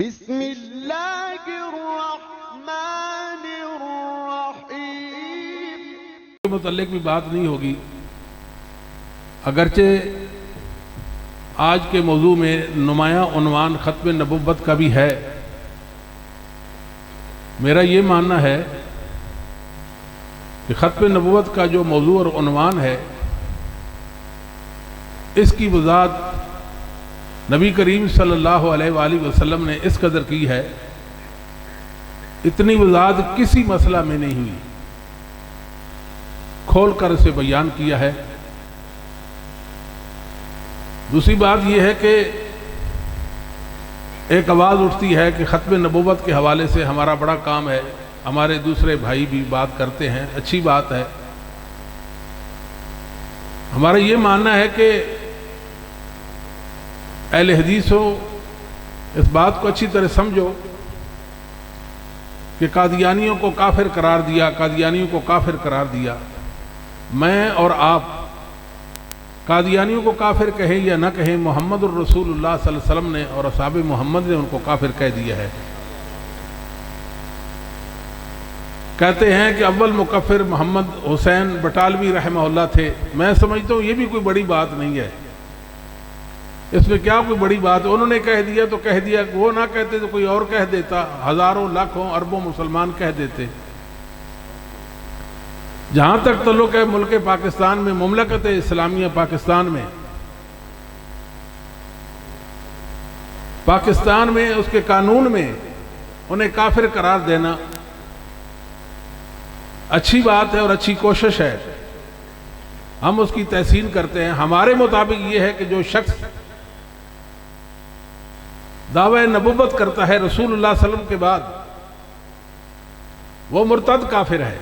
بسم اللہ الرحمن الرحیم کے متعلق بھی بات نہیں ہوگی، اگرچہ آج کے موضوع میں نمایاں عنوان ختم نبوت کا بھی ہے۔ میرا یہ ماننا ہے کہ ختم نبوت کا جو موضوع اور عنوان ہے، اس کی وضاحت نبی کریم صلی اللہ علیہ وآلہ وسلم نے اس قدر کی ہے، اتنی وضاحت کسی مسئلہ میں نہیں ہوئی، کھول کر اسے بیان کیا ہے۔ دوسری بات یہ ہے کہ ایک آواز اٹھتی ہے کہ ختم نبوت کے حوالے سے ہمارا بڑا کام ہے، ہمارے دوسرے بھائی بھی بات کرتے ہیں، اچھی بات ہے۔ ہمارا یہ ماننا ہے کہ اہل حدیث ہو، اس بات کو اچھی طرح سمجھو کہ قادیانیوں کو کافر قرار دیا، قادیانیوں کو کافر قرار دیا۔ میں اور آپ قادیانیوں کو کافر کہیں یا نہ کہیں، محمد الرسول اللہ صلی اللہ علیہ وسلم نے اور اصحاب محمد نے ان کو کافر کہہ دیا ہے۔ کہتے ہیں کہ اول مکفر محمد حسین بٹالوی رحمہ اللہ تھے۔ میں سمجھتا ہوں یہ بھی کوئی بڑی بات نہیں ہے، اس میں کیا کوئی بڑی بات ہے؟ انہوں نے کہہ دیا تو کہہ دیا، وہ نہ کہتے تو کوئی اور کہہ دیتا، ہزاروں لاکھوں اربوں مسلمان کہہ دیتے۔ جہاں تک تعلق ہے ملک پاکستان میں، مملکت اسلامیہ پاکستان میں اس کے قانون میں انہیں کافر قرار دینا اچھی بات ہے اور اچھی کوشش ہے، ہم اس کی تحسین کرتے ہیں۔ ہمارے مطابق یہ ہے کہ جو شخص دعوی نبوت کرتا ہے رسول اللہ صلی اللہ علیہ وسلم کے بعد، وہ مرتد کافر ہے۔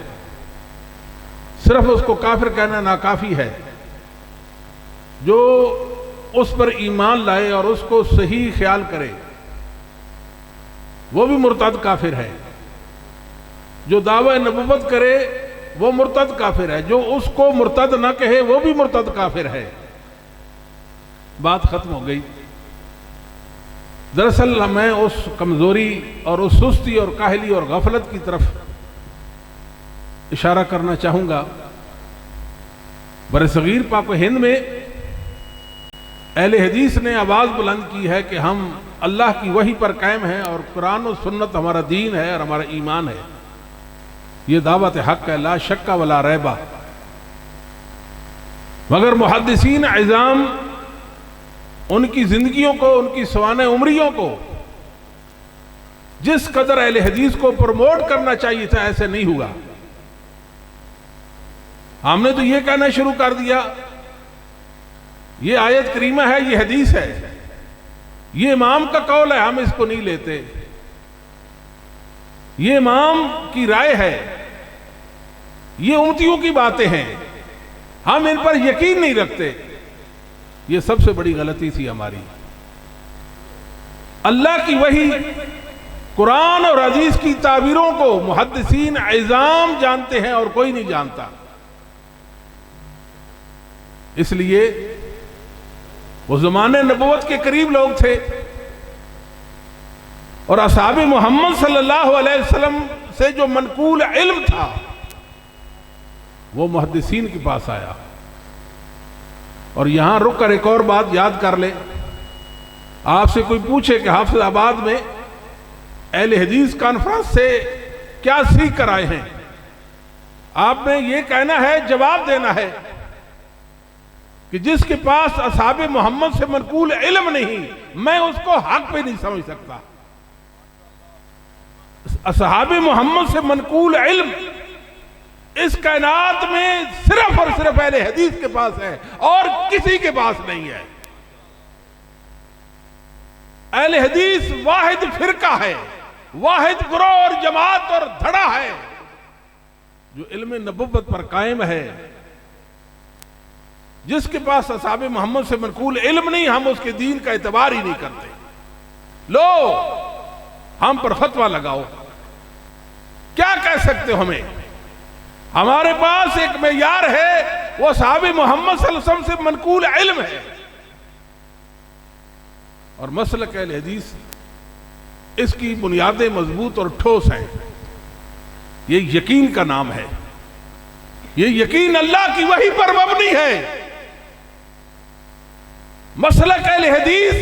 صرف اس کو کافر کہنا ناکافی ہے، جو اس پر ایمان لائے اور اس کو صحیح خیال کرے وہ بھی مرتد کافر ہے۔ جو دعوی نبوت کرے وہ مرتد کافر ہے، جو اس کو مرتد نہ کہے وہ بھی مرتد کافر ہے۔ بات ختم ہو گئی۔ دراصل میں اس کمزوری اور اس سستی اور کاہلی اور غفلت کی طرف اشارہ کرنا چاہوں گا۔ برصغیر پاک و ہند میں اہل حدیث نے آواز بلند کی ہے کہ ہم اللہ کی وحی پر قائم ہیں اور قرآن و سنت ہمارا دین ہے اور ہمارا ایمان ہے۔ یہ دعوت حق ہے، لا شک ولا ریبہ۔ مگر محدثین عظام ان کی زندگیوں کو، ان کی سوانح عمریوں کو جس قدر اہل حدیث کو پروموٹ کرنا چاہیے تھا، ایسے نہیں ہوا۔ ہم نے تو یہ کہنا شروع کر دیا یہ آیت کریمہ ہے، یہ حدیث ہے، یہ امام کا قول ہے، ہم اس کو نہیں لیتے، یہ امام کی رائے ہے، یہ امتیوں کی باتیں ہیں، ہم ان پر یقین نہیں رکھتے۔ یہ سب سے بڑی غلطی تھی ہماری۔ اللہ کی وحی، قرآن اور حدیث کی تعبیروں کو محدثین عظام جانتے ہیں اور کوئی نہیں جانتا۔ اس لیے وہ زمانے نبوت کے قریب لوگ تھے، اور اصحاب محمد صلی اللہ علیہ وسلم سے جو منقول علم تھا وہ محدثین کے پاس آیا۔ اور یہاں رک کر ایک اور بات یاد کر لیں، آپ سے کوئی پوچھے کہ حافظ آباد میں اہل حدیث کانفرنس سے کیا سیکھ کر آئے ہیں، آپ نے یہ کہنا ہے، جواب دینا ہے کہ جس کے پاس اصحاب محمد سے منقول علم نہیں، میں اس کو حق پہ نہیں سمجھ سکتا۔ اصحاب محمد سے منقول علم اس کائنات میں صرف اور صرف اہل حدیث کے پاس ہے اور کسی کے پاس نہیں ہے۔ اہل حدیث واحد فرقہ ہے، واحد گروہ اور جماعت اور دھڑا ہے جو علم نبوت پر قائم ہے۔ جس کے پاس اصحاب محمد سے منقول علم نہیں، ہم اس کے دین کا اعتبار ہی نہیں کرتے۔ لو ہم پر فتویٰ لگاؤ، کیا کہہ سکتے ہو ہمیں؟ ہمارے پاس ایک معیار ہے، وہ اصحاب محمد صلی اللہ علیہ وسلم سے منقول علم ہے، اور مسلک اہل حدیث اس کی بنیادیں مضبوط اور ٹھوس ہیں. یہ یقین کا نام ہے. یہ یقین اللہ کی وحی پر مبنی ہے. مسلک اہل حدیث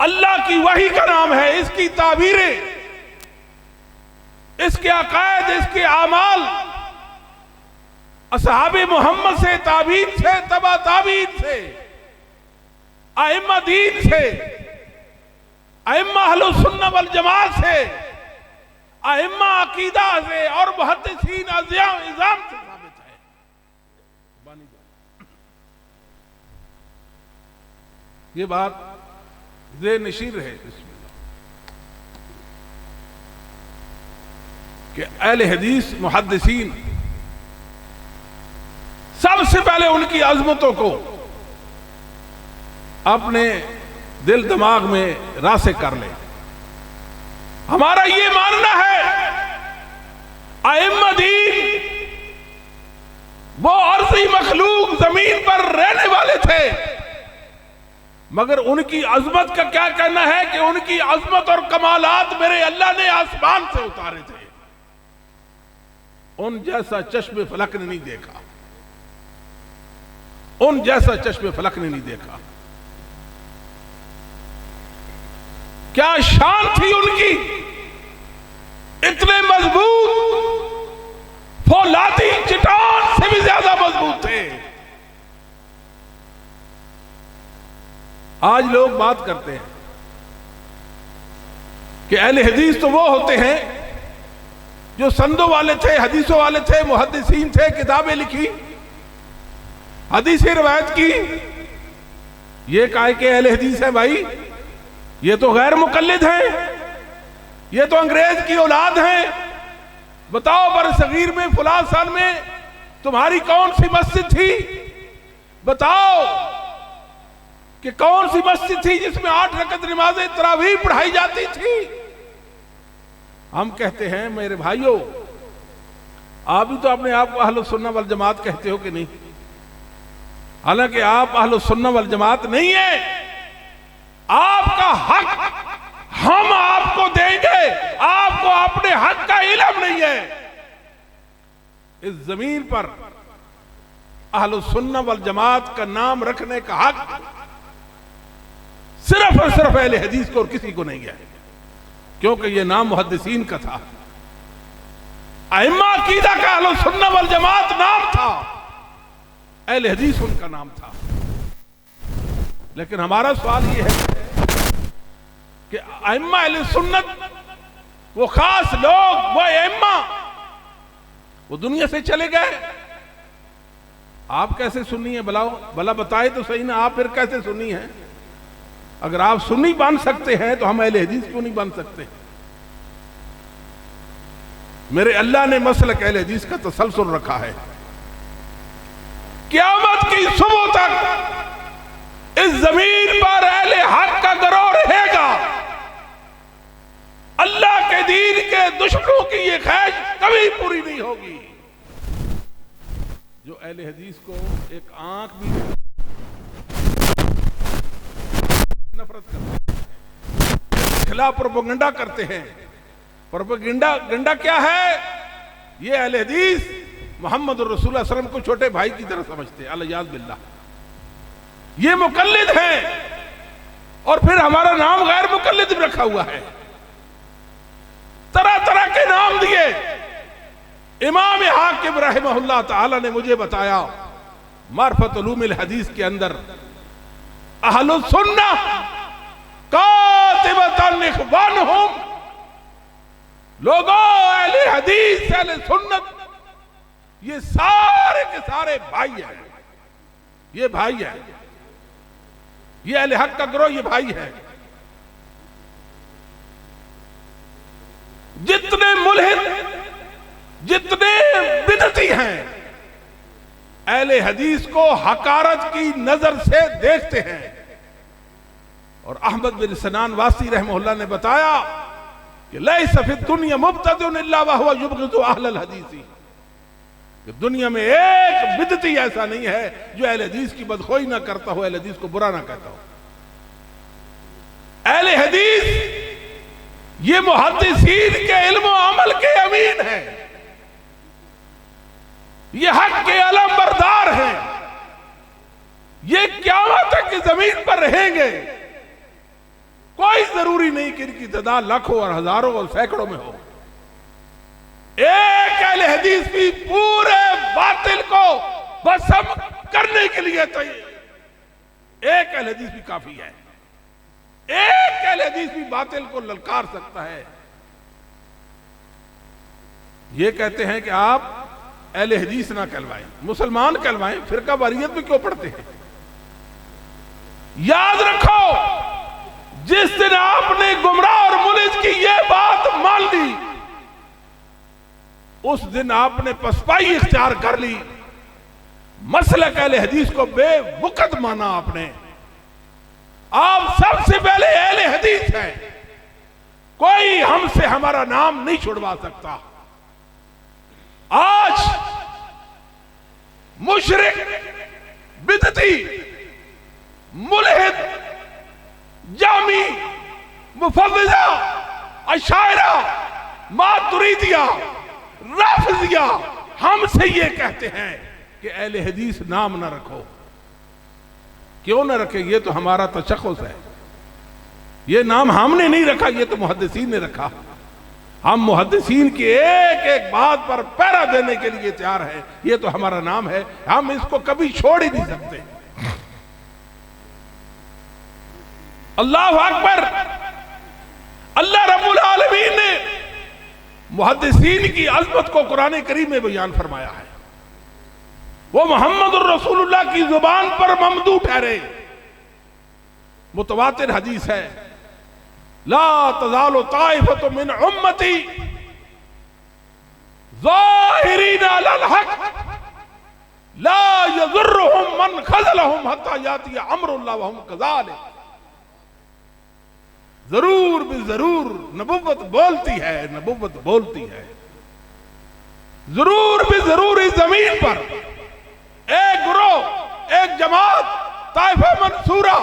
اللہ کی وحی کا نام ہے. اس کی تعبیریں، اس کے عقائد، اس کے اعمال اصحاب محمد سے، تابعین سے، تبع تابعین سے، ائمہ دین سے، ائمہ اہل السنہ والجماعت سے، ائمہ عقیدہ سے اور محدثین اعظام سے ثابت ہے. یہ بات ذہن نشین رہے کہ اہل حدیث محدثین سب سے پہلے ان کی عظمتوں کو اپنے دل دماغ میں راسخ کر لیں. ہمارا یہ ماننا ہے ائمہ دین وہ عرضی مخلوق زمین پر رہنے والے تھے، مگر ان کی عظمت کا کیا کہنا ہے کہ ان کی عظمت اور کمالات میرے اللہ نے آسمان سے اتارے تھے. ان جیسا چشم فلک نے نہیں دیکھا. ان جیسا چشم فلک نے نہیں دیکھا. کیا شان تھی ان کی! اتنے مضبوط، فولادی چٹان سے بھی زیادہ مضبوط تھے. آج لوگ بات کرتے ہیں کہ اہل حدیث تو وہ ہوتے ہیں جو سندوں والے تھے، حدیثوں والے تھے، محدثین تھے، کتابیں لکھی، حدیث روایت کی. یہ کہا کہ اہل حدیث ہے بھائی، یہ تو غیر مقلد ہیں، یہ تو انگریز کی اولاد ہیں. بتاؤ بر صغیر میں فلاں سال میں تمہاری کون سی مسجد تھی؟ بتاؤ کہ کون سی مسجد تھی جس میں 8 رکعت نماز تراویح پڑھائی جاتی تھی؟ ہم کہتے ہیں میرے بھائیوں، آپ بھی تو اپنے آپ کو اہل السنہ والجماعت کہتے ہو کہ نہیں؟ حالانکہ آپ اہل السنہ والجماعت نہیں ہیں. آپ کا حق ہم آپ کو دیں گے، آپ کو اپنے حق کا علم نہیں ہے. اس زمین پر اہل السنہ والجماعت کا نام رکھنے کا حق صرف اور صرف اہل حدیث کو اور کسی کو نہیں ہے، کیونکہ یہ نام محدثین کا تھا. ائمہ عقیدہ کا اہل السنہ والجماعت نام تھا، اہل حدیث ان کا نام تھا. لیکن ہمارا سوال یہ ہے کہ ائمہ اہل سنت، وہ خاص لوگ، وہ ائمہ، وہ دنیا سے چلے گئے. آپ کیسے سنی ہیں؟ بلا بتائے تو صحیح نا، آپ پھر کیسے سنی ہیں؟ اگر آپ سنی بن سکتے ہیں تو ہم اہل حدیث کیوں نہیں بن سکتے؟ میرے اللہ نے مسلک اہل حدیث کا تسلسل رکھا ہے. قیامت کی صبح تک اس زمین پر اہل حق کا گروہ رہے گا. اللہ کے دین کے دشمنوں کی یہ خواہش کبھی پوری نہیں ہوگی. جو اہل حدیث کو ایک آنکھ بھی نفرت کرتے ہیں، خلاف پروپیگنڈا کرتے ہیں. پروپیگنڈا کیا ہے؟ یہ اہل حدیث محمد الرسول اللہ علیہ وسلم کو چھوٹے بھائی کی طرح سمجھتے ہیں. الیاذ باللہ. یہ مقلد ہیں، اور پھر ہمارا نام غیر مقلد بھی رکھا ہوا ہے. طرح طرح کے نام دیے. امام حاکم رحمہ اللہ تعالی نے مجھے بتایا معرفت علوم الحدیث کے اندر اہل السنہ قاطبۃ اخوانہم، لوگوں اہل حدیث، اہل سنت، یہ سارے کے سارے بھائی ہیں. یہ بھائی ہیں، یہ اہل حق کا گروہ، یہ بھائی ہے. جتنے ملحد، جتنے بدعتی ہیں، اہل حدیث کو حقارت کی نظر سے دیکھتے ہیں. اور احمد بن سنان واسطی رحمہ اللہ نے بتایا کہ لیس فی الدنیا مبتدع الا وهو یبغض اہل الحدیث، کہ دنیا میں ایک بدعتی ایسا نہیں ہے جو اہل حدیث کی بدخوئی نہ کرتا ہو، اہل حدیث کو برا نہ کہتا ہو. اہل حدیث یہ محدثین کے علم و عمل کے امین ہیں، یہ حق کے علم بردار ہیں، یہ قیامت تک کی زمین پر رہیں گے۔ کوئی ضروری نہیں کہ ان کی تعداد لاکھوں اور ہزاروں اور سینکڑوں میں ہو۔ ایک اہل حدیث بھی پورے باطل کو بسم کرنے کے لیے تیار، ایک اہل حدیث بھی کافی ہے، ایک اہل حدیث بھی باطل کو للکار سکتا ہے۔ یہ کہتے ہیں کہ آپ اہل حدیث نہ کہلوائیں، مسلمان کہلوائیں، فرقہ واریت میں کیوں پڑھتے ہیں؟ یاد رکھو، جس دن آپ نے گمراہ اور ملحد کی یہ بات مان لی، اس دن آپ نے پسپائی اختیار کر لی، مسلک اہل حدیث کو بے وقت مانا آپ نے۔ آپ سب سے پہلے اہل حدیث ہیں، کوئی ہم سے ہمارا نام نہیں چھڑوا سکتا۔ آج مشرک، بدعتی، ملحد، جامی، مفوضہ، اشاعرہ، ماتریدیہ، رافضیہ ہم سے یہ کہتے ہیں کہ اہل حدیث نام نہ رکھو۔ کیوں نہ رکھے؟ یہ تو ہمارا تشخص ہے، یہ نام ہم نے نہیں رکھا، یہ تو محدثین نے رکھا۔ ہم محدثین کی ایک ایک بات پر پہرا دینے کے لیے تیار ہیں، یہ تو ہمارا نام ہے، ہم اس کو کبھی چھوڑ ہی نہیں سکتے۔ اللہ اکبر! اللہ رب العالمین نے محدثین کی عظمت کو قرآن کریم میں بیان فرمایا ہے۔ وہ محمد الرسول اللہ کی زبان پر ممدوح ٹھہرے۔ متواتر حدیث ہے، لا تزال طائفۃ من امتی ظاہرین علی الحق لا یضرهم من خذلهم حتی یاتی امر اللہ وہم کذالک۔ ضرور بھی ضرور نبوت بولتی ہے، نبوت بولتی ہے، ضرور بھی ضرور اس زمین پر ایک گروہ، ایک جماعت، طائفہ منصورہ،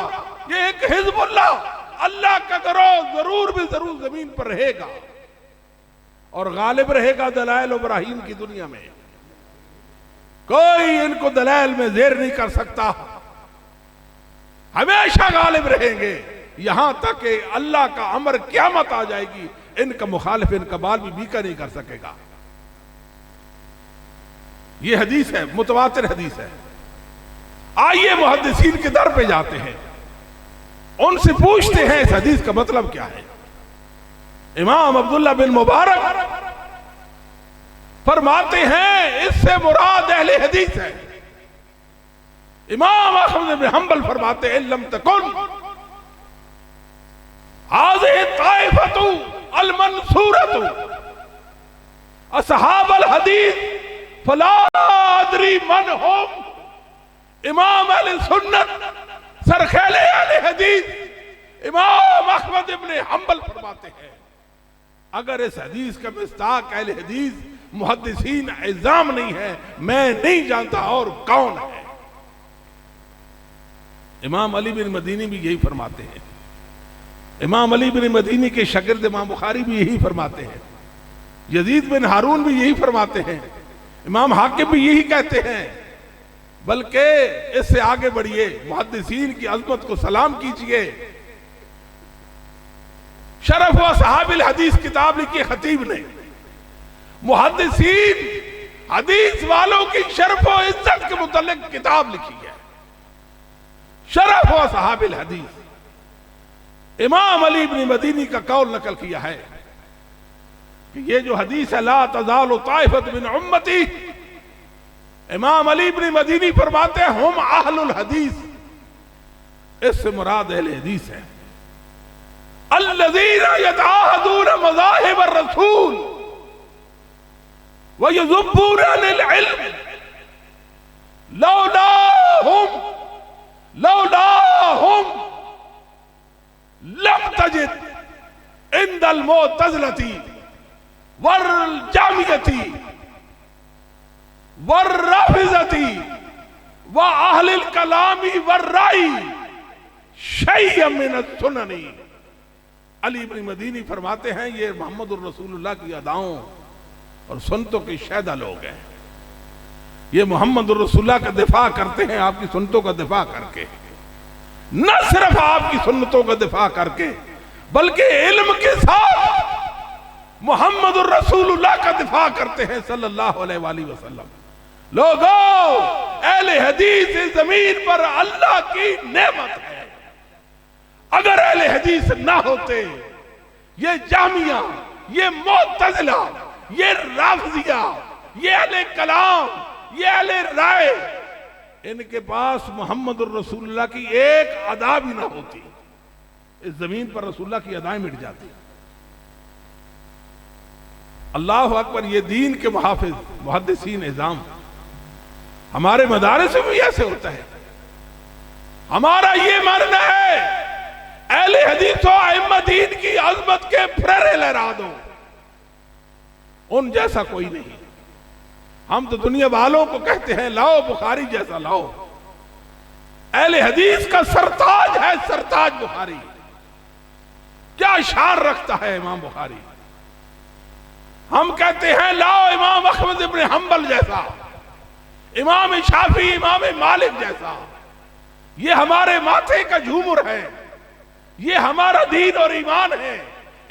یہ ایک حزب اللہ کا گروہ ضرور بھی ضرور زمین پر رہے گا، اور غالب رہے گا دلائل و براہین کی دنیا میں۔ کوئی ان کو دلائل میں زیر نہیں کر سکتا، ہمیشہ غالب رہیں گے، یہاں تک کہ اللہ کا امر قیامت آ جائے گی، ان کا مخالف ان کا بال بھی بیکا نہیں کر سکے گا۔ یہ حدیث ہے، متواتر حدیث ہے۔ آئیے محدثین کے در پہ جاتے ہیں، ان سے پوچھتے ہیں اس حدیث کا مطلب کیا ہے۔ امام عبداللہ بن مبارک فرماتے ہیں اس سے مراد اہل حدیث ہے۔ امام احمد بن حنبل فرماتے ہیں لم تکن هذه الطائفة المنصورة اصحاب الحدیث فلا ادری من هم۔ امام اہل سنت، سرخیل اہل حدیث امام احمد بن حنبل فرماتے ہیں اگر اس حدیث کا مصداق اہل حدیث محدثین عظام نہیں ہے، میں نہیں جانتا اور کون ہے۔ امام علی بن مدینی بھی یہی فرماتے ہیں، امام علی بن مدینی کے شاگرد امام بخاری بھی یہی فرماتے ہیں، یزید بن ہارون بھی یہی فرماتے ہیں، امام حاکم بھی یہی کہتے ہیں۔ بلکہ اس سے آگے بڑھیے، محدثین کی عظمت کو سلام کیجئے۔ شرف و صحاب الحدیث کتاب لکھی خطیب نے، محدثین حدیث والوں کی شرف و عزت کے متعلق کتاب لکھی ہے، شرف و صحاب الحدیث۔ امام علی بن مدینی کا قول نقل کیا ہے کہ یہ جو حدیث ہے لا تزال طائفۃ من امتی، امام علی بن مدینی فرماتے ہیں ہم اہل الحدیث، اس سے مراد اہل حدیث ہے۔ الذین یتعاہدون مذاہب الرسول ویذبون عن العلم لولاہم لم تجد عند المعتزلة والجامعة والرافضة وأهل الكلام والرأي شيئا من السنن۔ علی بن مدینی فرماتے ہیں یہ محمد الرسول اللہ کی اداؤں اور سنتوں کے شیدہ لوگ ہیں. یہ محمد الرسول اللہ کا دفاع کرتے ہیں آپ کی سنتوں کا دفاع کر کے، نہ صرف آپ کی سنتوں کا دفاع کر کے بلکہ علم کے ساتھ محمد الرسول اللہ کا دفاع کرتے ہیں صلی اللہ علیہ وآلہ وسلم. لوگوں، اہل حدیث اس زمین پر اللہ کی نعمت ہے. اگر اہل حدیث نہ ہوتے، یہ جہمیہ، یہ معتزلہ، یہ رافضیہ، یہ اہل کلام، یہ اہل رائے، ان کے پاس محمد الرسول اللہ کی ایک ادا بھی نہ ہوتی، اس زمین پر رسول اللہ کی ادائیں مٹ جاتی. اللہ اکبر. یہ دین کے محافظ محدثین اعظام، ہمارے مدارس میں بھی ایسے ہوتا ہے. ہمارا یہ ماننا ہے اہل حدیث و ائمہ دین کی عظمت کے پھررے لہرا دو، ان جیسا کوئی نہیں. ہم تو دنیا والوں کو کہتے ہیں لاؤ بخاری جیسا لاؤ. اہل حدیث کا سرتاج ہے سرتاج بخاری. کیا شان رکھتا ہے امام بخاری. ہم کہتے ہیں لاؤ امام احمد ابن حنبل جیسا، امام شافعی، امام مالک جیسا. یہ ہمارے ماتھے کا جھومر ہے، یہ ہمارا دین اور ایمان ہے.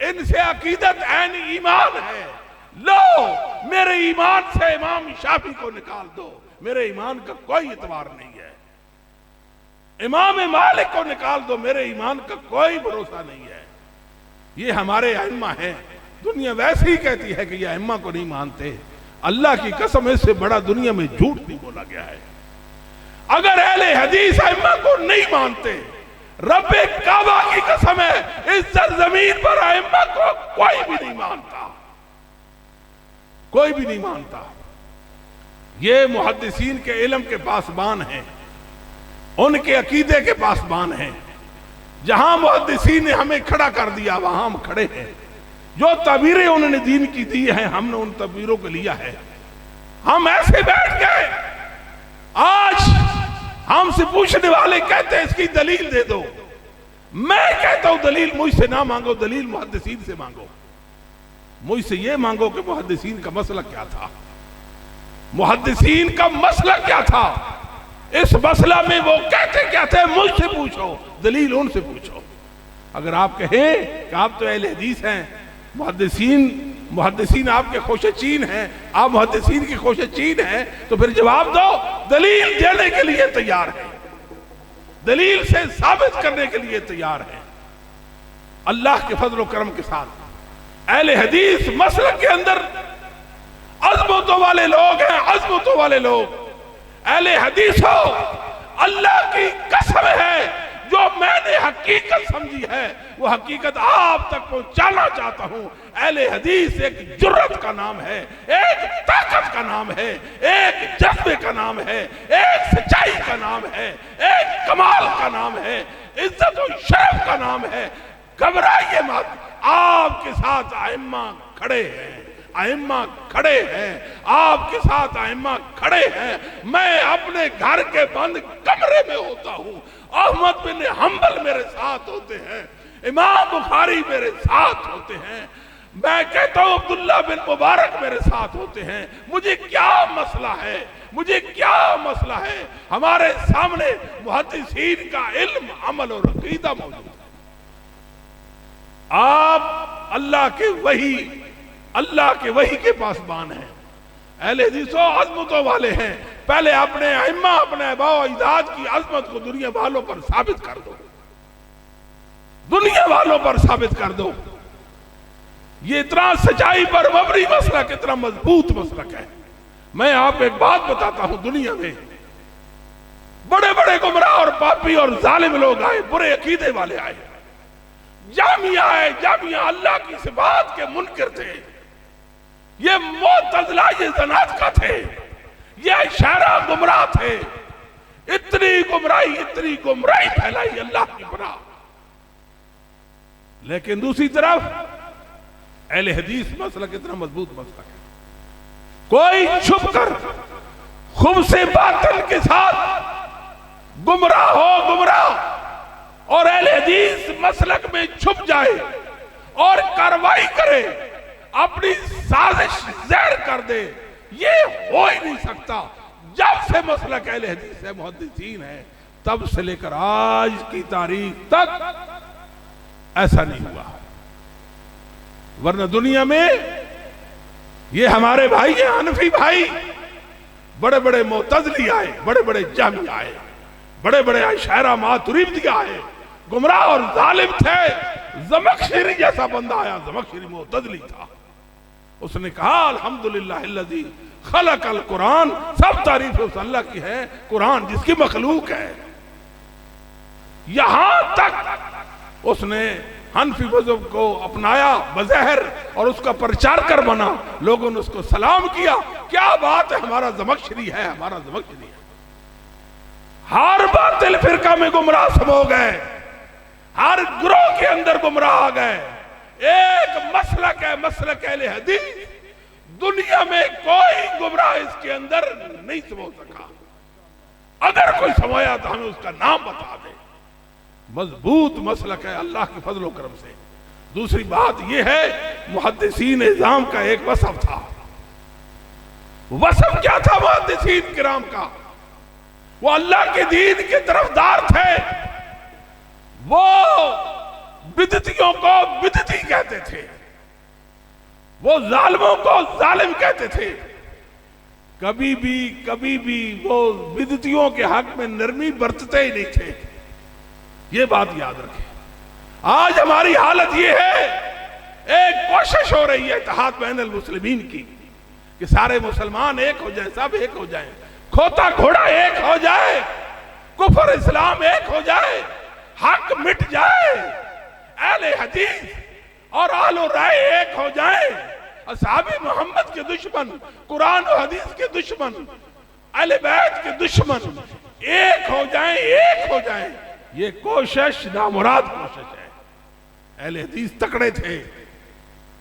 ان سے عقیدت عین ایمان ہے. لو میرے ایمان سے امام شافعی کو نکال دو، میرے ایمان کا کوئی اعتبار نہیں ہے. امام مالک کو نکال دو، میرے ایمان کا کوئی بھروسہ نہیں ہے. یہ ہمارے ائمہ ہیں. دنیا ویسے ہی کہتی ہے کہ یہ ائمہ کو نہیں مانتے. اللہ کی قسم اس سے بڑا دنیا میں جھوٹ نہیں بولا گیا ہے. اگر اہل حدیث ائمہ کو نہیں مانتے، رب کعبہ کی قسم ہے اس سرزمین پر ائمہ کو کوئی بھی نہیں مانتا، کوئی بھی نہیں مانتا. یہ محدثین کے علم کے پاسبان ہیں، ان کے عقیدے کے پاسبان ہیں. جہاں محدثین نے ہمیں کھڑا کر دیا وہاں ہم کھڑے ہیں. جو تعبیریں انہوں نے دین کی دی ہیں ہم نے ان تعبیروں کو لیا ہے. ہم ایسے بیٹھ گئے. آج ہم سے پوچھنے والے کہتے ہیں اس کی دلیل دے دو. میں کہتا ہوں دلیل مجھ سے نہ مانگو، دلیل محدثین سے مانگو. مجھ سے یہ مانگو کہ محدثین کا مسئلہ کیا تھا، محدثین کا مسئلہ کیا تھا، اس مسئلہ میں وہ کہتے کیا تھے. مجھ سے پوچھو، دلیل ان سے پوچھو. اگر آپ کہیں کہ آپ تو اہل حدیث ہیں، محدثین آپ کے خوش چین ہیں، آپ محدثین کی خوش چین ہیں، تو پھر جواب دو. دلیل دینے کے لیے تیار ہیں، دلیل سے ثابت کرنے کے لیے تیار ہیں. اللہ کے فضل و کرم کے ساتھ اہل حدیث مسلک کے اندر عظمتوں والے لوگ ہیں، عظمتوں والے لوگ. اہل حدیث ہو، اللہ کی قسم ہے جو میں نے حقیقت سمجھی ہے وہ حقیقت آپ تک پہنچانا چاہتا ہوں. اہل حدیث ایک جرت کا نام ہے، ایک طاقت کا نام ہے، ایک جذبے کا نام ہے، ایک سچائی کا نام ہے، ایک کمال کا نام ہے، عزت و شرف کا نام ہے. گھبرائیے مت، آپ کے ساتھ ائمہ کھڑے ہیں، ائمہ کھڑے ہیں، آپ کے ساتھ ائمہ کھڑے ہیں. میں اپنے گھر کے بند کمرے میں ہوتا ہوں، احمد بن حنبل میرے ساتھ ہوتے ہیں، امام بخاری میرے ساتھ ہوتے ہیں، میں کہتا ہوں عبداللہ بن مبارک میرے ساتھ ہوتے ہیں. مجھے کیا مسئلہ ہے، مجھے کیا مسئلہ ہے. ہمارے سامنے محدثین کا علم، عمل اور عقیدہ موجود ہے. آپ اللہ کے وحی کے پاسبان ہیں. اہل حدیث و عظمتوں والے ہیں. پہلے اپنے ائمہ، اپنے آباء و اجداد کی عظمت کو دنیا والوں پر ثابت کر دو، دنیا والوں پر ثابت کر دو. یہ اتنا سچائی پر مبنی مسلک، اتنا مضبوط مسلک ہے. میں آپ کو ایک بات بتاتا ہوں، دنیا میں بڑے بڑے گمراہ اور پاپی اور ظالم لوگ آئے، برے عقیدے والے آئے. جامعہ آئے، جامعہ اللہ کی صفات کے منکر تھے. یہ معتزلہ، یہ زنادقہ تھے، یہ اشاعرہ گمراہ تھے. اتنی گمراہی پھیلائی اللہ کی پناہ. لیکن دوسری طرف اہل حدیث مسلک اتنا مضبوط مسلک ہے. کوئی چھپ کر خبث باطل کے ساتھ گمراہ ہو، گمراہ، اور اہل حدیث مسلک میں چھپ جائے، اور کارروائی کرے، اپنی سازش زہر کر دے، یہ ہو ہی نہیں سکتا۔ جب سے مسلک اہل حدیث ہے، محدثین ہے، تب سے لے کر آج کی تاریخ تک ایسا نہیں ہوا۔ ورنہ دنیا میں یہ ہمارے بھائی ہیں حنفی بھائی، بڑے بڑے معتزلی آئے، بڑے بڑے جہمی آئے، بڑے بڑے اشاعرہ ماتریدی آئے، گمراہ اور ظالم تھے۔ زمخشری جیسا بندہ آیا، زمخشری معتزلی تھا، اس نے کہا الحمدللہ الذی خلق القرآن، سب تعریف اس اللہ کی ہے، قرآن جس کی مخلوق ہے۔ یہاں تک اس نے حنفی مذہب کو اپنایا بظاہر اور اس کا پرچارکر بنا، لوگوں نے اس کو سلام کیا، کیا بات ہے، ہمارا زمخشری ہے، ہمارا زمخشری ہے۔ ہر باطل فرقہ میں گمراہ سب ہو گئے، ہر گروہ کے اندر گمراہ آ گئے۔ ایک مسلک ہے، مسلک اہل حدیث، دنیا میں کوئی گمراہ اس کے اندر نہیں سمو سکا۔ اگر کوئی سمویا تو ہمیں اس کا نام بتا دے۔ مضبوط مسلک ہے اللہ کے فضل و کرم سے۔ دوسری بات یہ ہے، محدثین اعظام کا ایک وصف تھا۔ وصف کیا تھا محدثین کرام کا؟ وہ اللہ کے دین کے طرفدار تھے، وہ بدعتیوں کو بدعتی کہتے تھے، وہ ظالموں کو ظالم کہتے تھے۔ کبھی بھی وہ بدعتیوں کے حق میں نرمی برتتے ہی نہیں تھے۔ یہ بات یاد رکھیں۔ آج ہماری حالت یہ ہے، ایک کوشش ہو رہی ہے اتحاد بین المسلمین کی کہ سارے مسلمان ایک ہو جائیں، سب ایک ہو جائیں، کھوتا گھوڑا ایک ہو جائے، کفر اسلام ایک ہو جائے، حق مٹ جائے، اہل حدیث اور اہل رائے ایک ہو جائیں، اصحاب محمد کے دشمن، قرآن و حدیث کے دشمن، اہل بیت کے دشمن ایک ہو جائیں، ایک ہو جائیں۔ یہ کوشش نامراد کوشش ہے۔ اہل حدیث تکڑے تھے،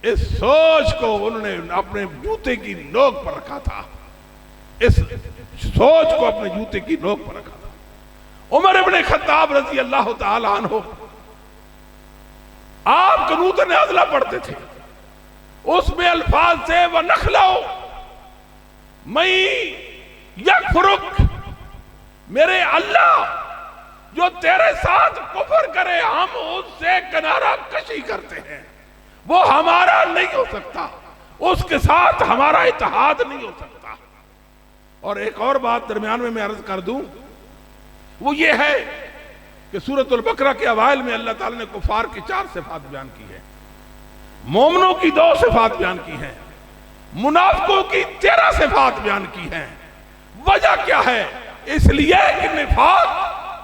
اس سوچ کو انہوں نے اپنے جوتے کی نوک پر رکھا تھا، اس سوچ کو اپنے جوتے کی نوک پر رکھا تھا۔ عمر ابن خطاب رضی اللہ تعالی عنہ، آپ قنوت نازلہ پڑھتے تھے، اس میں الفاظ سے وَنَخْلَوْ مَن يَكْفُرُكْ، میرے اللہ جو تیرے ساتھ کفر کرے ہم اس سے کنارہ کشی کرتے ہیں، وہ ہمارا نہیں ہو سکتا، اس کے ساتھ ہمارا اتحاد نہیں ہو سکتا۔ اور ایک اور بات درمیان میں عرض کر دوں، وہ یہ ہے کہ سورۃ البقرہ کے اوائل میں اللہ تعالیٰ نے کفار کی 4 صفات بیان کی ہے، مومنوں کی 2 صفات بیان کی ہیں، منافقوں کی 13 صفات بیان کی ہیں۔ وجہ کیا ہے؟ اس لیے کہ نفاق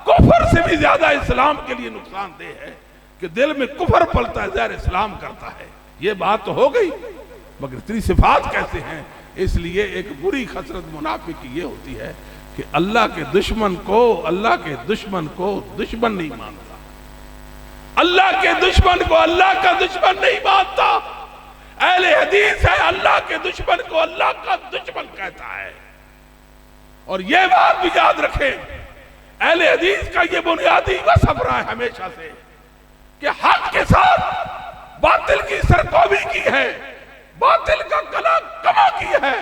کفر سے بھی زیادہ اسلام کے لیے نقصان دہ ہے، کہ دل میں کفر پلتا ہے، ظاہر اسلام کرتا ہے۔ یہ بات تو ہو گئی، مگر 3 صفات کیسے ہیں؟ اس لیے ایک بری خسرت منافق کی یہ ہوتی ہے کہ اللہ کے دشمن کو دشمن نہیں مانتا، اللہ کے دشمن کو اللہ کا دشمن نہیں مانتا۔ اہل حدیث ہے، اللہ کے دشمن کو اللہ کا دشمن کہتا ہے۔ اور یہ بات بھی یاد رکھیں، اہل حدیث کا یہ بنیادی وصف رہا ہے ہمیشہ سے کہ حق کے ساتھ باطل کی سرکوبی کی ہے، باطل کا گلا کما کی ہے،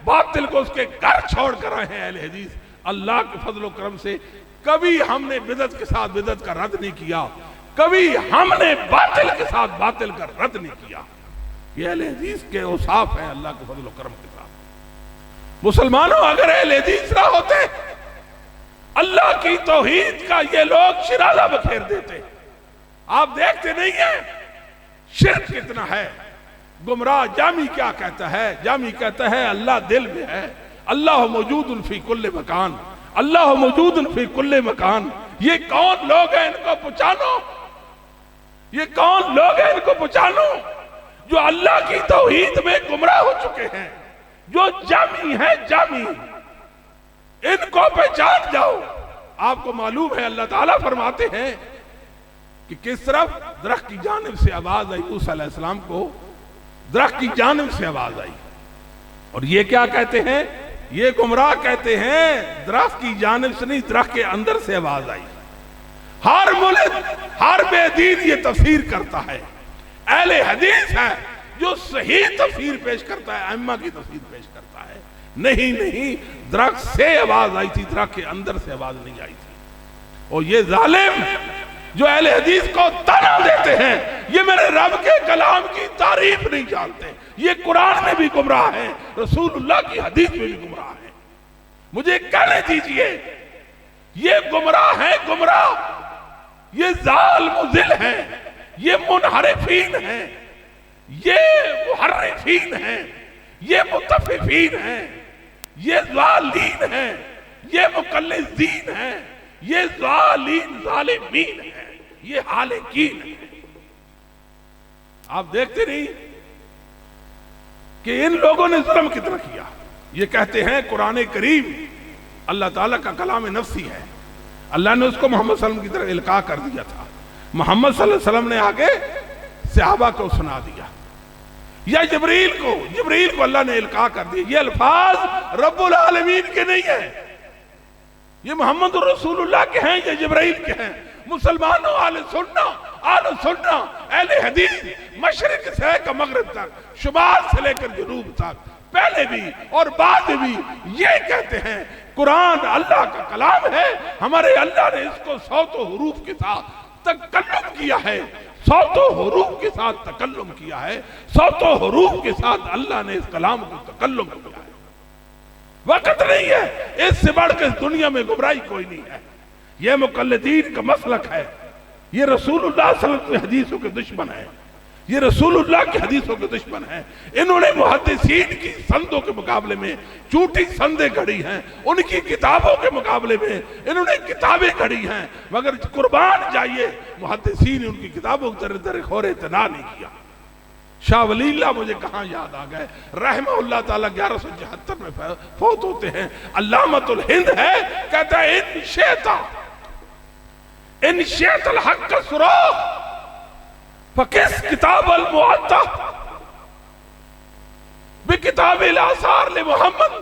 باطل کو اس کے گھر چھوڑ کر رہے ہیں۔ اہل حدیث اللہ کے فضل و کرم سے کبھی ہم نے بدعت کے ساتھ بدعت کا رد نہیں کیا، کبھی ہم نے باطل کے ساتھ باطل کا رد نہیں کیا۔ یہ اہل حدیث کے اوصاف ہیں اللہ کے فضل و کرم کے ساتھ۔ مسلمانوں، اگر اہل حدیث نہ ہوتے، اللہ کی توحید کا یہ لوگ شرازہ بکھیر دیتے۔ آپ دیکھتے نہیں ہیں شرک کتنا ہے۔ گمراہ جامی کیا کہتا ہے؟ جامی کہتا ہے اللہ دل میں ہے، اللہ موجود فی کل مکان، اللہ موجود فی کل مکان۔ یہ کون لوگ ہیں؟ ان کو پہچانو، یہ کون لوگ ہیں؟ ان کو پہچانو جو اللہ کی توحید میں گمراہ ہو چکے ہیں، جو جامی ہیں، جامی، ان کو پہچان جاؤ۔ آپ کو معلوم ہے اللہ تعالیٰ فرماتے ہیں کہ کس طرف درخت کی جانب سے آواز آئی، موسیٰ علیہ السلام کو درخت کی جانب سے آواز آئی، اور یہ کیا کہتے ہیں؟ یہ گمراہ کہتے ہیں درخت کی جانب سے نہیں، درخت کے اندر سے آواز آئی۔ ہر ملک، ہر بے دین یہ تفسیر کرتا ہے۔ اہل حدیث ہے جو صحیح تفسیر پیش کرتا ہے، ائمہ کی تفسیر پیش کرتا ہے. نہیں، درخت سے آواز آئی تھی، درخت کے اندر سے آواز نہیں آئی تھی. اور یہ ظالم جو اہل حدیث کو طعنہ دیتے ہیں، یہ میرے رب کے کلام کی تعریف نہیں جانتے. یہ قرآن میں بھی گمراہ ہے، رسول اللہ کی حدیث میں بھی گمراہ ہے. مجھے کہنے دیجئے، یہ گمراہ ہیں، گمراہ، یہ ضال مضل ہیں، یہ منحرفین ہیں، یہ محرفین ہیں، یہ متففین ہیں، یہ ضالین ہیں، یہ مقلدین ہیں، یہ ظالین ظالمین ہیں، یہ حالکین ہیں. آپ دیکھتے نہیں کہ ان لوگوں نے ظلم کتنا کیا. یہ کہتے ہیں قرآن کریم اللہ تعالیٰ کا کلام نفسی ہے، اللہ نے اس کو محمد صلی اللہ علیہ وسلم کی طرف القاء کر دیا تھا. محمد صلی اللہ علیہ وسلم نے آگے صحابہ کو سنا دیا، یا جبریل کو اللہ نے القاء کر دیا. یہ الفاظ رب العالمین کے نہیں ہیں، یہ محمد رسول اللہ کے ہیں یا جبرائیل کے ہیں. مسلمانوں، اہل سنہ، اہل حدیث، مشرق سے لے کر مغرب تک، شمال سے لے کر جنوب تک، پہلے بھی اور بعد بھی یہ کہتے ہیں قرآن اللہ کا کلام ہے. ہمارے اللہ نے اس کو صوت و حروف کے ساتھ تکلم کیا ہے، صوت و حروف کے ساتھ تکلم کیا ہے، صوت و حروف کے ساتھ اللہ نے اس کلام کو تکلم کیا ہے. وقت نہیں ہے، اس سے بڑھ کے دنیا میں گمراہی کوئی نہیں ہے. یہ مقلدین کا مسلک ہے، یہ رسول اللہ صلی اللہ علیہ وسلم کی حدیثوں کے دشمن ہے، یہ رسول اللہ کی حدیثوں کے دشمن ہیں. انہوں نے محدثین کی سندوں کے مقابلے میں جھوٹی سندیں گھڑی ہیں، ان کی کتابوں کے مقابلے میں انہوں نے کتابیں گھڑی ہیں، مگر قربان جائیے محدثین ان کی کتابوں کی طرح خور اعتنا نہیں کیا. شاہ ولی اللہ مجھے کہاں یاد آ گئے، رحمہ اللہ تعالیٰ 1174 میں فوت ہوتے ہیں. علامۃ الہند ہے، کہتا ہے ان شیط الحق کا سراغ فکس کتاب المعطا بکتاب الاثار لمحمد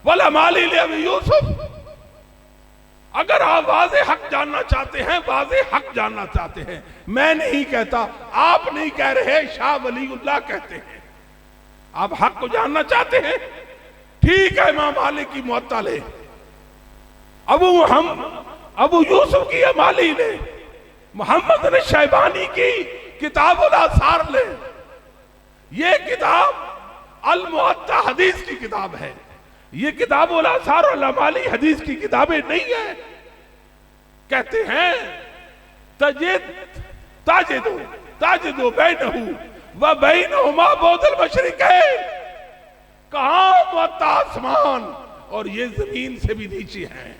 والامالی لابی یوسف. اگر آپ واضح حق جاننا چاہتے ہیں، واضح حق جاننا چاہتے ہیں، میں نہیں کہتا، آپ نہیں کہہ رہے، شاہ ولی اللہ کہتے ہیں. آپ حق کو جاننا چاہتے ہیں، ٹھیک ہے، امام مالک کی موطا لے، ابو یوسف کی امالی لے، محمد بن شیبانی کی کتاب الاثار لے. یہ کتاب المعطا حدیث کی کتاب ہے، یہ کتاب الاثار اور الامالی حدیث کی کتابیں نہیں ہیں. کہتے ہیں تاجدو بینہ و بینہما بعد المشرقین. کہاں معطا آسمان اور یہ زمین سے بھی نیچے ہیں،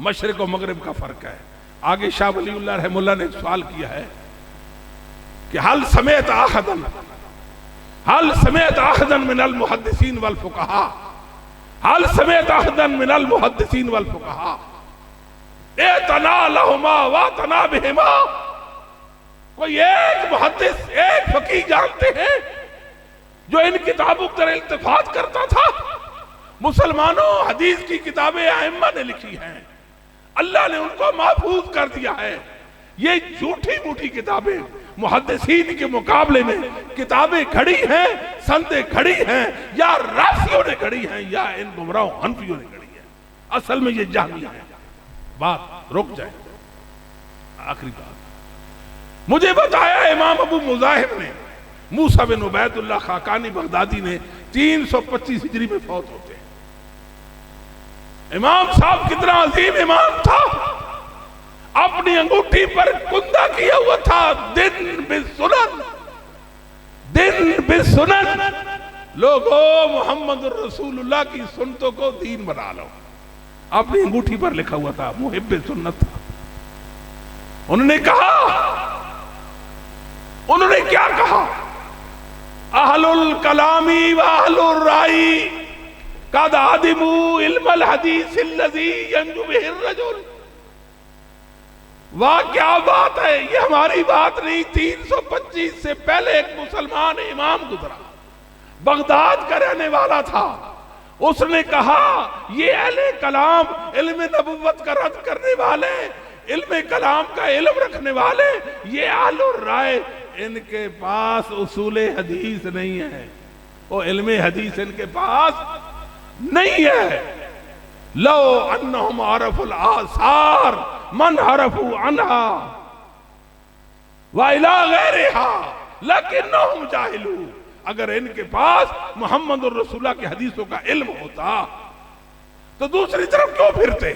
مشرق و مغرب کا فرق ہے. آگے شاہ ولی اللہ رحمہ اللہ نے ایک سوال کیا ہے کہ حل سمعت احدا من المحدثین والفقہاء، حل سمعت احدا من المحدثین والفقہاء اعتنا لہما واعتنا بہما. کوئی ایک محدث، ایک فقیہ جانتے ہیں جو ان کتابوں پر التفات کرتا تھا؟ مسلمانوں، حدیث کی کتابیں ائمہ نے لکھی ہیں، اللہ نے ان کو محفوظ کر دیا ہے. یہ جھوٹی موٹی کتابیں محدثین کے مقابلے میں کتابیں کھڑی ہیں، سندیں کھڑی ہیں، یا رافیوں نے کھڑی ہیں یا ان گمراہوں حنفیوں نے کھڑی ہیں. اصل میں یہ جہمیہ ہے. بات رک جائے. آخری بات مجھے بتایا امام ابو مذاہب نے، موسیٰ بن عبید اللہ خاقانی بغدادی نے 325 ہجری میں فوت ہوتے ہیں. امام صاحب کتنا عظیم امام تھا، اپنی انگوٹھی پر کندہ کیا ہوا تھا دن بسنن. لوگو محمد رسول اللہ کی سنتوں کو دین بنا لو. اپنی انگوٹھی پر لکھا ہوا تھا، محب سنت تھا. انہوں نے کہا، انہوں نے کیا کہا؟ اہل الکلامی و اہل الرائی قد عدموا علم الحدیث الذی ینجو بہ الرجل. واہ کیا بات ہے، یہ ہماری بات نہیں. 325 سے پہلے ایک مسلمان امام گزرا، بغداد کا رہنے والا تھا. اس نے کہا یہ اہل کلام، علم نبوت کا رد کرنے والے، علم کلام کا علم رکھنے والے، یہ اہل الرائے، ان کے پاس اصول حدیث نہیں ہے، وہ علم حدیث ان کے پاس نہیں ہے۔ لو انہم عرفوا الآثار من حرفوا عنہا وإلی غیرہا لیکنہم جاہلون، اگر ان کے پاس محمد الرسول اللہ کی حدیثوں کا علم ہوتا تو دوسری طرف کیوں پھرتے؟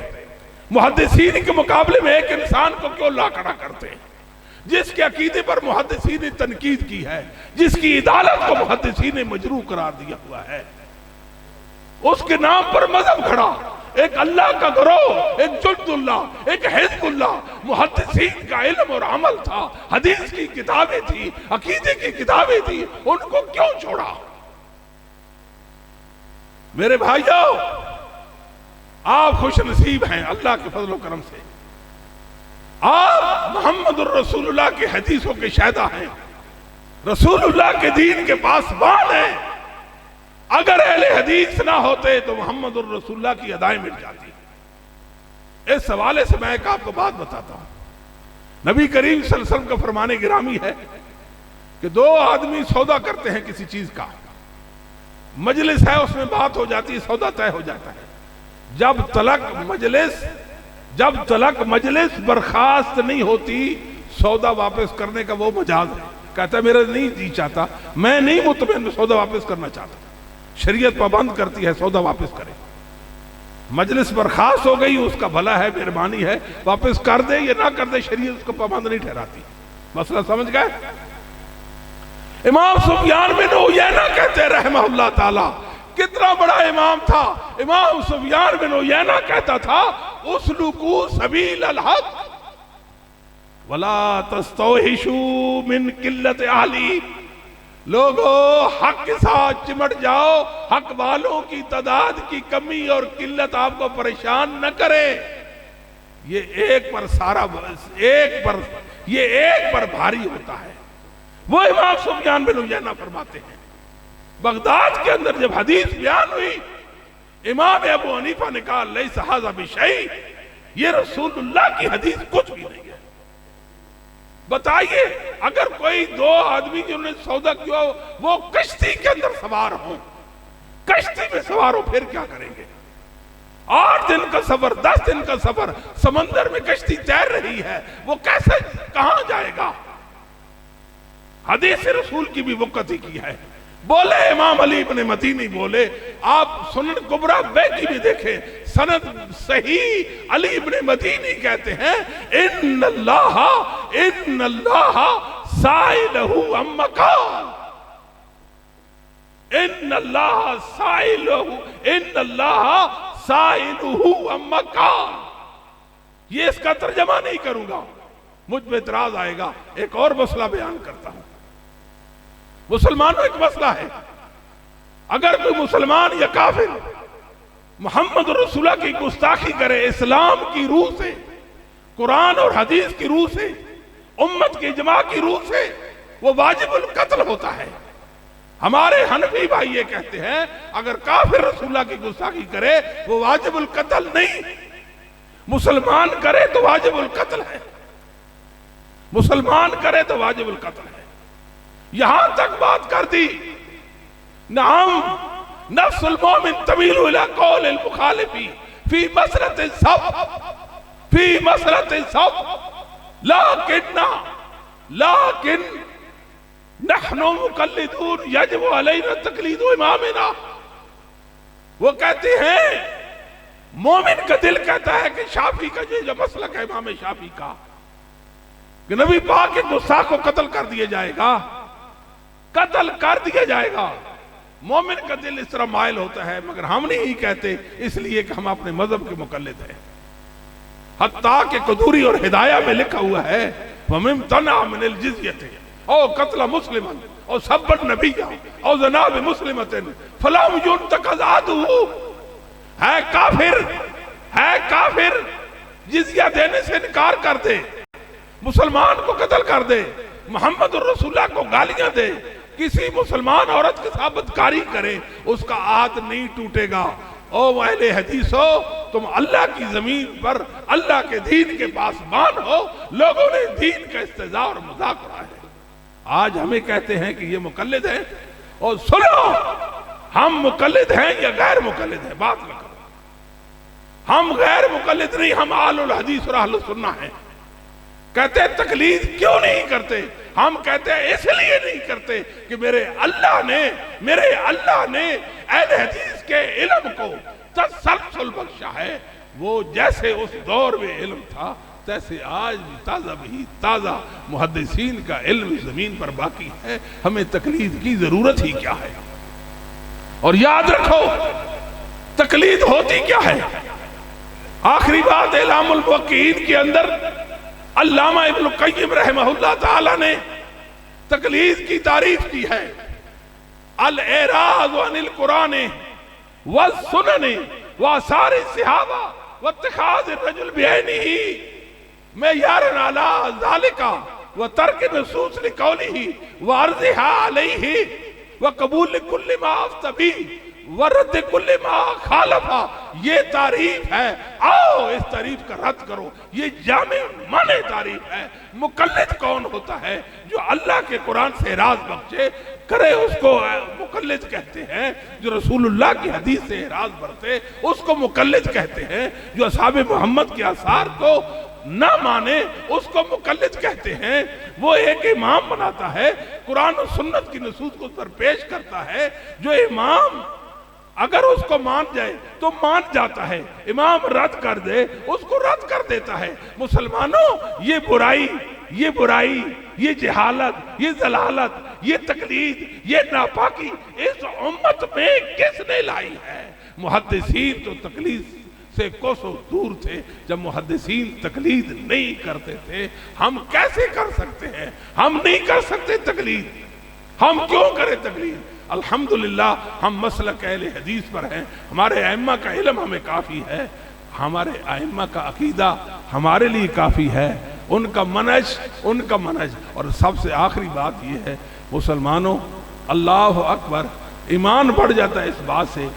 محدثین کے مقابلے میں ایک انسان کو کیوں لا کھڑا کرتے؟ جس کے عقیدے پر محدثین نے تنقید کی ہے، جس کی عدالت کو محدثین نے مجروح قرار دیا ہوا ہے، اس کے نام پر مذہب کھڑا، ایک اللہ کا گروہ، ایک جند اللہ، ایک حزب اللہ، محدثین کا علم اور عمل تھا، حدیث کی کتابیں تھی، عقیدے کی کتابیں تھی، ان کو کیوں چھوڑا؟ میرے بھائیو، آپ خوش نصیب ہیں اللہ کے فضل و کرم سے، آپ محمد الرسول اللہ کی حدیثوں کے شہدا ہیں، رسول اللہ کے دین کے پاسبان ہیں۔ اگر اہل حدیث نہ ہوتے تو محمد الرسول اللہ کی ادائیں مٹ جاتی۔ اس حوالے سے میں ایک آپ کو بات بتاتا ہوں۔ نبی کریم صلی اللہ علیہ وسلم کا فرمان گرامی ہے کہ دو آدمی سودا کرتے ہیں کسی چیز کا، مجلس ہے، اس میں بات ہو جاتی ہے، سودا طے ہو جاتا ہے، جب تلک مجلس برخاست نہیں ہوتی، سودا واپس کرنے کا وہ مجاز ہے۔ کہتا ہے میرا نہیں جی چاہتا، میں نہیں مطمئن، میں سودا واپس کرنا چاہتا۔ شریعت پابند کرتی ہے سودا واپس کرے۔ مجلس برخاست ہو گئی، اس کا بھلا ہے، مہربانی ہے، واپس کر دے یا نہ کر دے، شریعت اس کو پابند نہیں ٹھہراتی۔ مسئلہ سمجھ گئے؟ امام سفیان بن عیینہ کہتے ہیں رحمہ اللہ تعالی، کتنا بڑا امام تھا، امام سفیان بن عیینہ کہتا تھا اسلکوا سبیل الحق ولا تستوحشوا من قلت اہلی، لوگو حق کے ساتھ چمٹ جاؤ، حق والوں کی تعداد کی کمی اور قلت آپ کو پریشان نہ کرے۔ یہ ایک پر بھاری ہوتا ہے۔ وہ امام سفیان بن عیینہ فرماتے ہیں بغداد کے اندر جب حدیث بیان ہوئی، امام ابو حنیفہ نے کہا لیس ھذا بشیء، یہ رسول اللہ کی حدیث کچھ بھی نہیں ہے۔ بتائیے اگر کوئی دو آدمی جنہوں نے سودا کیا وہ کشتی کے اندر سوار ہوں، کشتی میں سوار ہو، پھر کیا کریں گے؟ 8 دن کا سفر، 10 دن کا سفر، سمندر میں کشتی تیر رہی ہے، وہ کیسے کہاں جائے گا؟ حدیث رسول کی بھی وقت ہی کی ہے۔ بولے امام علی ابن مدینی بولے، آپ سنن کبریٰ بیکی بھی دیکھیں، سند صحیح علی ابن مدینی کہتے ہیں ان اللہ سائلہ عن مکان، ان اللہ سائلہ عن مکان۔ یہ اس کا ترجمہ نہیں کروں گا، مجھ پہ اعتراض آئے گا۔ ایک اور مسئلہ بیان کرتا ہوں۔ مسلمانوں ایک مسئلہ ہے، اگر کوئی مسلمان یا کافر محمد رسول اللہ کی گستاخی کرے، اسلام کی روح سے، قرآن اور حدیث کی روح سے، امت کی اجماع کی روح سے، وہ واجب القتل ہوتا ہے۔ ہمارے حنفی بھائی یہ کہتے ہیں اگر کافر رسول اللہ کی گستاخی کرے وہ واجب القتل نہیں، مسلمان کرے تو واجب القتل ہے، مسلمان کرے تو واجب القتل ہے۔ یہاں تک بات کر دی، نعم نفس المومن تمیل الى قول المخالف فی مسرت الصف لیکن نحن مقلدون یجب علینا تقلید امامنا۔ وہ کہتے ہیں مومن کا دل کہتا ہے کہ شافعی کا جو مسلک ہے امام شافعی کا کہ نبی پاک کے گستاخ کو قتل کر دیا جائے گا، قتل کر دیا جائے گا۔ مومن کا دل اس طرح مائل ہوتا ہے، مگر ہم نہیں کہتے، اس لیے کہ ہم اپنے مذہب کے مقلد ہیں۔ حتیٰ کہ قدوری اور ہدایہ میں لکھا ہوا ہے وَمِمْ تَنَعَ مِنَ الْجِزْيَةِ او قتل مسلما او سب النبی او جناب مسلمتن فلام ينتقض عہدہ۔ ہے کافر جزیہ دینے سے انکار کر دے، مسلمان کو قتل کر دے، محمد الرسول اللہ کو گالیاں دے، کسی مسلمان عورت کے ساتھ بدکاری کرے، اس کا عہد نہیں ٹوٹے گا۔ او اہل حدیثو، تم اللہ کی زمین پر اللہ کے دین کے پاسبان ہو، لوگوں نے دین کا استہزاء اور مذاق اڑایا ہے۔ آج ہمیں کہتے ہیں کہ یہ مقلد ہیں، اور سنو ہم مقلد ہیں یا غیر مقلد ہیں، بات نہ کرو۔ ہم غیر مقلد نہیں، ہم اہل الحدیث اور اہل السنہ ہیں۔ کہتے ہیں تقلید کیوں نہیں کرتے؟ ہم کہتے ہیں اس لیے نہیں کرتے کہ میرے اللہ نے اہل حدیث کے علم کو تسلسل بخشا ہے۔ وہ جیسے اس دور میں علم تھا تیسے آج بھی تازہ بھی تازہ محدثین کا علم زمین پر باقی ہے۔ ہمیں تقلید کی ضرورت ہی کیا ہے؟ اور یاد رکھو تقلید ہوتی کیا ہے؟ آخری بات اعلام الموقعین کے اندر علامہ ابن القیم رحمہ اللہ تعالی نے تقلید کی تعریف کی ہے۔ الاعراض عن القرآن والسنن وآثار الصحابہ واتخاذ الرجل بعینہ معیارا علی ذالک وترک نصوص لقولہ وعرضہا علیہ وقبول کل ما افتى به ورد کل ما خالفا، یہ تعریف ہے۔ آؤ اس تعریف کا رد کرو، یہ جامع معنی تعریف ہے۔ مقلد کون ہوتا ہے؟ جو اللہ کے قرآن سے اعراض بخشے کرے اس کو مقلد کہتے ہیں۔ جو رسول اللہ کی حدیث سے اعراض برتے اس کو مقلد کہتے ہیں۔ جو اصحاب محمد کے آثار کو نہ مانے اس کو مقلد کہتے ہیں۔ وہ ایک امام بناتا ہے، قرآن و سنت کی نصوص کو اس پر پیش کرتا ہے۔ جو امام اگر اس کو مان جائے تو مان جاتا ہے، امام رد کر دے اس کو رد کر دیتا ہے۔ مسلمانوں یہ برائی، یہ جہالت، یہ ضلالت، یہ تقلید، یہ ناپاکی اس امت میں کس نے لائی ہے؟ محدثین تو تقلید سے کوسوں دور تھے۔ جب محدثین تقلید نہیں کرتے تھے ہم کیسے کر سکتے ہیں؟ ہم نہیں کر سکتے تقلید، ہم کیوں کریں تقلید؟ الحمدللہ ہم مسلک اہل حدیث پر ہیں، ہمارے ائمہ کا علم ہمیں کافی ہے، ہمارے ائمہ کا عقیدہ ہمارے لیے کافی ہے، ان کا منہج۔ اور سب سے آخری بات یہ ہے مسلمانوں، اللہ اکبر، ایمان بڑھ جاتا ہے اس بات سے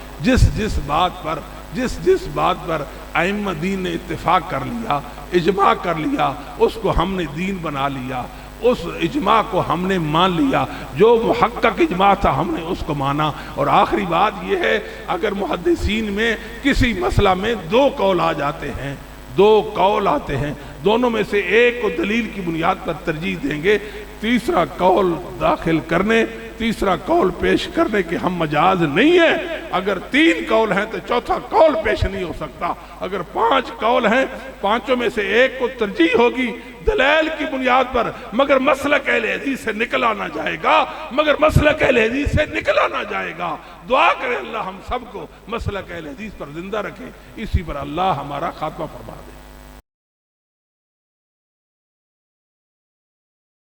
جس بات پر ائمہ دین نے اتفاق کر لیا، اجماع کر لیا، اس کو ہم نے دین بنا لیا، اس اجماع کو ہم نے مان لیا، جو محقق اجماع تھا ہم نے اس کو مانا۔ اور آخری بات یہ ہے اگر محدثین میں کسی مسئلہ میں دو قول آ جاتے ہیں، دو قول آتے ہیں، دونوں میں سے ایک کو دلیل کی بنیاد پر ترجیح دیں گے، تیسرا قول داخل کرنے، تیسرا قول پیش کرنے کے ہم مجاز نہیں ہیں۔ اگر 3 قول ہیں تو چوتھا قول پیش نہیں ہو سکتا۔ اگر 5 قول ہیں، پانچوں میں سے ایک کو ترجیح ہوگی دلیل کی بنیاد پر، مگر مسلک اہل حدیث سے نکلا نہ جائے گا، دعا کرے اللہ ہم سب کو مسلک اہل حدیث پر زندہ رکھے، اسی پر اللہ ہمارا خاتمہ فرما دے۔